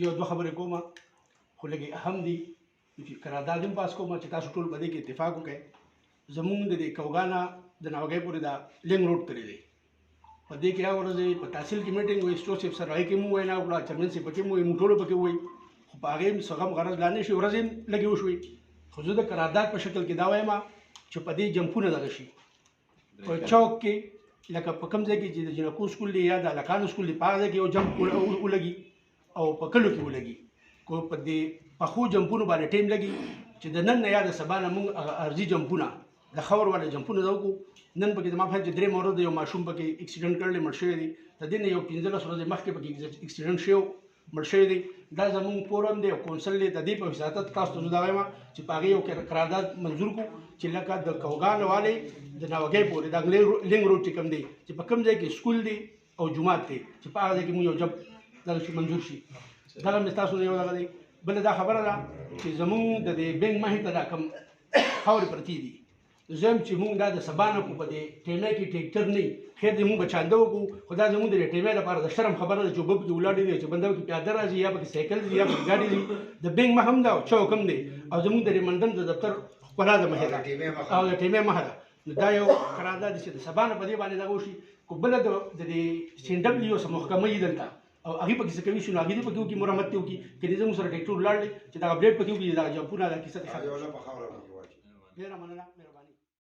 یو دوه خبرې کوم خو لږ اهم دي چې قرارداد هم پاس کوم چې تاسو ټول په دې کې اتفاق وکړئ زمونږ د دې کوګانا د ناوګۍ پورې دا لینک روډ تللی دی په دې کې راورځئ په تحصیل کې میټینګ وایي سټور صاحب سره هغې کې مو وینا وکړه چیرمن صاحب پکې مو وایي مونږ ټولو پکې ووایي خو په هغې هم څه غم غرض لا نه شي ورځې هم لږې وشوې خو زه د قرارداد په شکل کې دا وایم چې په دې جمپونه دغه شي په چوک کې لکه په کوم ځای کې چې د جنکو سکول دی یا د هلکانو سکول دی په هغه ځای کې یو جمپ ولګي او په کلو کې ولګي کو په دې پخو جمپونو باندې ټیم لګي چې د نن نه یا د سبا نه مونږ ارزي جمپونه د خور والا جمپونه دا وکړو نن پکې زما فهم چې درې مورد یو ماشوم پکې اکسیډنټ کړلی مړ شوی دی د دې نه یو 15 ورځې مخکې پکې اکسیډنټ شوی مړ شوی دی دا زمونږ فورم دی او کونسل دی د دې په وساطت تاسو ته زه دا وایم چې په هغې یو قرارداد منظور کړو چې لکه د کوګان والې د ناوګۍ پورې د لینک روډ چې کوم دی چې په کوم ځای کې سکول دی او جومات دی چې په هغه ځای کې مونږ یو جب دغه شي منظور شي دغه مې ستاسو نه یو دغه دی بله دا خبره ده چې زمونږ د دې بینک مخې ته دا کوم خاورې پرتې دي زه هم چې مونږ دا د سبا نه کړو په دې ټیمه کې ټیکټر نه خیر دې مونږ به چانده وکړو خو دا زمونږ د دې ټیمې لپاره د شرم خبره ده چې اوبه پکې ولاړې دي چې بنده پکې پیاده راځي یا پکې سایکل دي یا پکې ګاډي دي د بینک مخ هم ده او چوک هم دی او زمونږ د منډن د دفتر ښکلا د مخې ده او د ټیمې مخه ده نو دا یو قرارداد چې د سبا نه په دې باندې دغه وشي خو بله د دې CNW څه محکمه یي دلته او هغې پکې څه کوي شي نو هغې دې پکې وکړي مرمت دې وکړي که دې زموږ سره ټیکټر ولاړ دی چې دغه بریډ پکې وکړي چې دغه جمپونه دا کیسه ډېره مننه